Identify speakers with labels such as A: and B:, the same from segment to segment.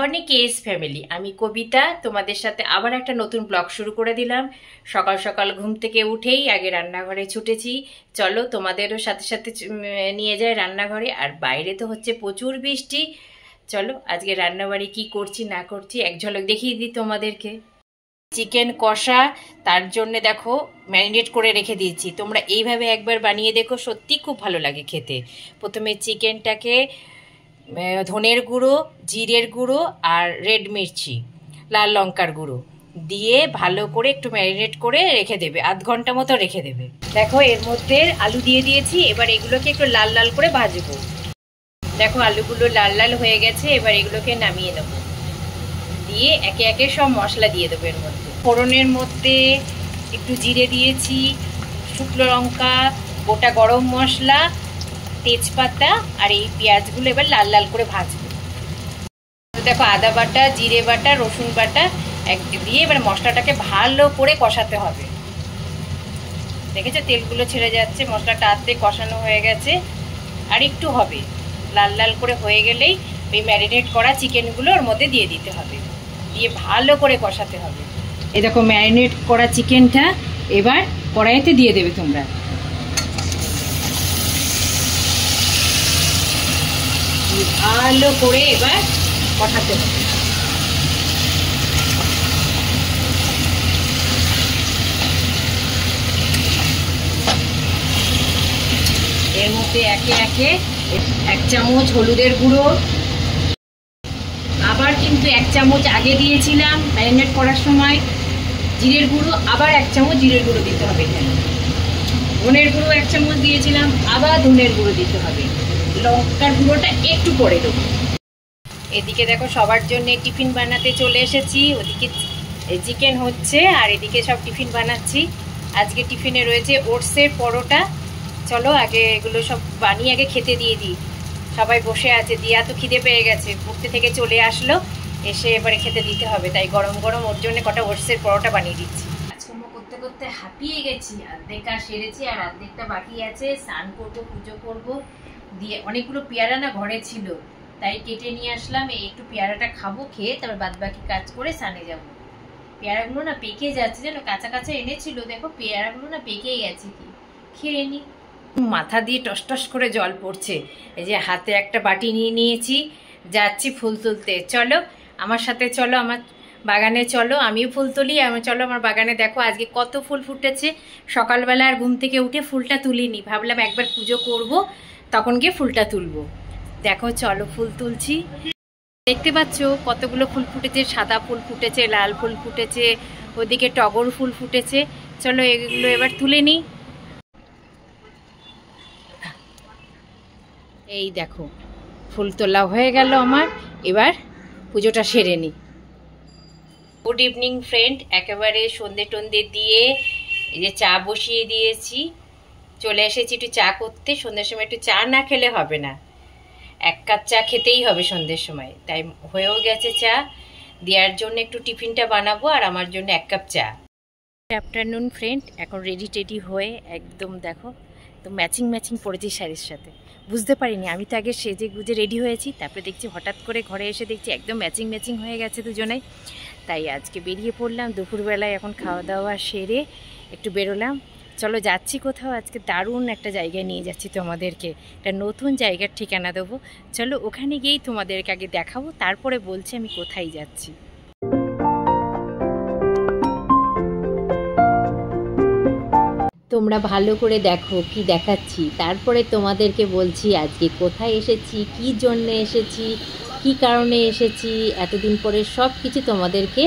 A: Morning KS family. আমি কবিতা তোমাদের সাথে আবার একটা নতুন ব্লগ শুরু করে দিলাম। সকাল সকাল ঘুম থেকে উঠেই আগে রান্নাঘরে ছুটেছি। চলো তোমাদেরও সাথে সাথে নিয়ে যাই রান্নাঘরে। আর বাইরে তো হচ্ছে প্রচুর বৃষ্টি। চলো আজকে রান্নাবাড়ি কি করছি না করছি এক ঝলক দেখিয়ে দিই তোমাদেরকে। চিকেন কষা, তার জন্য দেখো ম্যারিনেট করে রেখে দিয়েছি। তোমরা এইভাবে একবার বানিয়ে দেখো, সত্যি খুব ভালো লাগে খেতে। প্রথমে চিকেনটাকে ধনের গুঁড়ো, জিরের গুঁড়ো আর রেড মির্চি, লাল লঙ্কার গুঁড়ো দিয়ে ভালো করে একটু ম্যারিনেট করে রেখে দেবে, আধ ঘন্টা মতো রেখে দেবে। দেখো এর মধ্যে আলু দিয়ে দিয়েছি, এবার এগুলোকে একটু লাল লাল করে ভাজবো। দেখো আলুগুলো লাল লাল হয়ে গেছে, এবার এগুলোকে নামিয়ে নেবো। দিয়ে একে একে সব মশলা দিয়ে দেবো এর মধ্যে। ফোড়নের মধ্যে একটু জিরে দিয়েছি, শুকনো লঙ্কা, গোটা গরম মশলা, তেজপাতা আর এই পেঁয়াজগুলো এবার লাল লাল করে ভাজবো। দেখো আদা বাটা, জিরে বাটা, রসুন বাটা দিয়ে এবার মশলাটাকে ভালো করে কষাতে হবে। দেখেছো তেলগুলো ছেড়ে যাচ্ছে, মশলাটা আস্তে কষানো হয়ে গেছে। আর একটু হবে, লাল লাল করে হয়ে গেলেই ওই ম্যারিনেট করা চিকেনগুলো ওর মধ্যে দিয়ে দিতে হবে, দিয়ে ভালো করে কষাতে হবে। এই দেখো ম্যারিনেট করা চিকেনটা এবার কড়াইতে দিয়ে দেবে তোমরা। ভালো করে এবার কষাতে হবে। এর মধ্যে একে একে 1 চামচ হলুদের গুঁড়ো, আবার কিন্তু 1 চামচ আগে দিয়েছিলাম ম্যারিনেট করার সময় জিরের গুঁড়ো, আবার 1 চামচ জিরের গুঁড়ো দিতে হবে। এখানে ধনের গুঁড়ো 1 চামচ দিয়েছিলাম, আবার ধনের গুঁড়ো দিতে হবে। লঙ্কার গুঁড়োটা একটু পরে দেবো। এদিকে দেখো সবার জন্য টিফিন বানাতে চলে এসেছি। ওদিকে চিকেন হচ্ছে আর এদিকে সব টিফিন বানাচ্ছি। আজকে টিফিনে রয়েছে ওটসের পরোটা। চলো আগে এগুলো সব বানিয়ে আগে খেতে দিয়ে দিই। সবাই বসে আছে, দিয়া তো খিদে পেয়ে গেছে, পড়তে থেকে চলে আসলো, এসে এবারে খেতে দিতে হবে। তাই গরম গরম ওর জন্য কটা ওটসের পরোটা বানিয়ে দিচ্ছি। কাজকর্ম করতে করতে হাঁপিয়ে গেছি, অর্ধেক কাজ সেরেছি আর অর্ধেকটা বাকি আছে। স্নান করবো, পুজো করবো, দিয়ে অনেকগুলো পেয়ারা না ঘরে ছিল, তাই কেটে নিয়ে আসলাম। এই একটু পেয়ারাটা খাবো, খেয়ে তারপর বাদ বাকি কাজ করে স্নানে যাবো। পেয়ারাগুলো না পেকে যাচ্ছে, যেন কাঁচা কাঁচা এনেছিল, দেখো পেয়ারাগুলো না পেকে গেছে, কি খেয়ে নি। মাথা দিয়ে টস টস করে জল পড়ছে। এই যে হাতে একটা বাটি নিয়ে নিয়েছি, যাচ্ছি ফুল তুলতে। চলো আমার সাথে, চলো আমার বাগানে চলো, আমিও ফুল তুলি। চলো আমার বাগানে, দেখো আজকে কত ফুল ফুটেছে। সকালবেলা আর ঘুম থেকে উঠে ফুলটা তুলিনি, ভাবলাম একবার পুজো করব, তখন গিয়ে ফুলটা তুলবো। দেখো চলো ফুল তুলছি। দেখতে পাচ্ছ কতগুলো ফুল ফুটেছে, সাদা ফুল ফুটেছে, লাল ফুল ফুটেছে, ওদিকে টগর ফুল ফুটেছে। চলো এগুলো এবার তুলে নিই। এই দেখো ফুল তোলা হয়ে গেল আমার, এবার পুজোটা সেরে নিই। গুড ইভিনিং ফ্রেন্ড, একেবারে সন্ধে টন্ধে দিয়ে এই যে চা বসিয়ে দিয়েছি। চলে এসেছি একটু চা করতে। সন্ধ্যের সময় একটু চা না খেলে হবে না, 1 কাপ চা খেতেই হবে সন্ধ্যের সময়। তাই হয়েও গেছে চা, দেওয়ার জন্য একটু টিফিনটা বানাবো আর আমার জন্য 1 কাপ চা। গুড আফটারনুন ফ্রেন্ড, এখন রেডি টেডি হয়ে একদম দেখো তো ম্যাচিং ম্যাচিং পড়েছি শাড়ির সাথে। বুঝতে পারিনি, আমি তো আগে সেজে গুজে রেডি হয়েছি, তারপরে দেখছি হঠাৎ করে ঘরে এসে দেখছি একদম ম্যাচিং ম্যাচিং হয়ে গেছে দুজনেই। তাই আজকে বেরিয়ে পড়লাম দুপুরবেলায়, এখন খাওয়া দাওয়া সেরে একটু বেরোলাম। চলো যাচ্ছি কোথাও, আজকে দারুণ একটা জায়গায় নিয়ে যাচ্ছি তোমাদেরকে, একটা নতুন জায়গার ঠিকানা দেবো। চলো ওখানে গিয়েই তোমাদেরকে আগে দেখাবো, তারপরে বলছি আমি কোথায় যাচ্ছি। তোমরা ভালো করে দেখো কি দেখাচ্ছি, তারপরে তোমাদেরকে বলছি আজকে কোথায় এসেছি, কি জন্যে এসেছি, কি কারণে এসেছি। এতদিন পরে সব কিছু তোমাদেরকে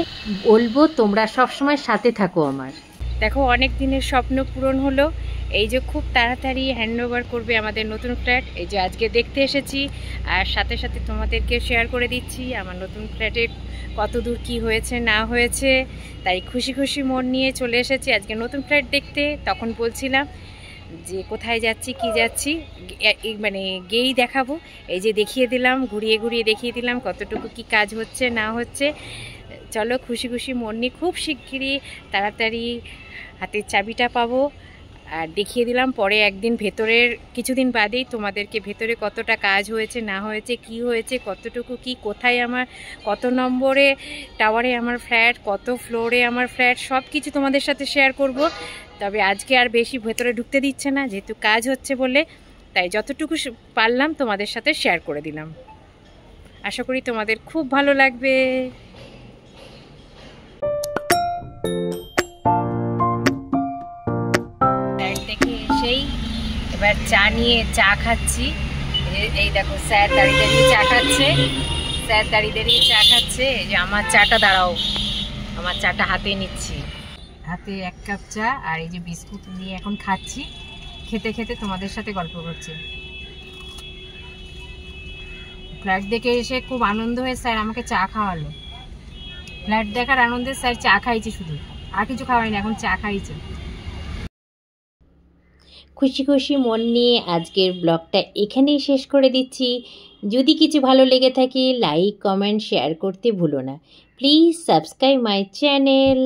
A: বলবো, তোমরা সবসময় সাথে থাকো আমার। দেখো অনেক দিনের স্বপ্ন পূরণ হলো। এই যে খুব তাড়াতাড়ি হ্যান্ডওভার করবে আমাদের নতুন ফ্ল্যাট। এই যে আজকে দেখতে এসেছি, আর সাথে সাথে তোমাদেরকে শেয়ার করে দিচ্ছি আমার নতুন ফ্ল্যাটে কত দূর কী হয়েছে না হয়েছে। তাই খুশি খুশি মন নিয়ে চলে এসেছি আজকে নতুন ফ্ল্যাট দেখতে। তখন বলছিলাম যে কোথায় যাচ্ছি কি যাচ্ছি, মানে গিয়েই দেখাবো। এই যে দেখিয়ে দিলাম, ঘুরিয়ে ঘুরিয়ে দেখিয়ে দিলাম কতটুকু কি কাজ হচ্ছে না হচ্ছে। চলো খুশি খুশি মন নিয়ে খুব শিগগিরই তাড়াতাড়ি হাতের চাবিটা পাবো, আর দেখিয়ে দিলাম পরে একদিন ভেতরের কিছুদিন বাদেই তোমাদেরকে ভেতরে কতটা কাজ হয়েছে না হয়েছে, কি হয়েছে, কতটুকু কি, কোথায় আমার কত নম্বরে টাওয়ারে আমার ফ্ল্যাট, কত ফ্লোরে আমার ফ্ল্যাট, সব কিছু তোমাদের সাথে শেয়ার করব। তবে আজকে আর বেশি ভেতরে ঢুকতে দিচ্ছে না, যেহেতু কাজ হচ্ছে বলে, তাই যতটুকু পারলাম তোমাদের সাথে শেয়ার করে দিলাম। আশা করি তোমাদের খুব ভালো লাগবে। দেখে এসেই এবার চা নিয়ে চা খাচ্ছি। এই দেখো স্যার দাঁড়িয়ে দাঁড়িয়ে চা খাচ্ছে, স্যার দাঁড়িয়ে দাঁড়িয়ে চা খাচ্ছে। এই যে আমার চাটা, দাঁড়াও, আমার চাটা হাতে নিচ্ছি, হাতে 1 কাপ চা আর এই যে বিস্কুট নিয়ে এখন খাচ্ছি। খেতে খেতে তোমাদের সাথে গল্প করছি। ফ্ল্যাট দেখে এসে খুব আনন্দ হয়ে স্যার আমাকে চা খাওয়ালো। ফ্ল্যাট দেখার আনন্দে স্যার চা খাইছে, শুধু আর কিছু খাওয়াইনি, এখন চা খাইছে। খুশি খুশি মন নিয়ে আজকের ব্লগটা এখানেই শেষ করে দিচ্ছি। যদি কিছু ভালো লেগে থাকে লাইক, কমেন্ট, শেয়ার করতে ভুলো না। Please subscribe my channel.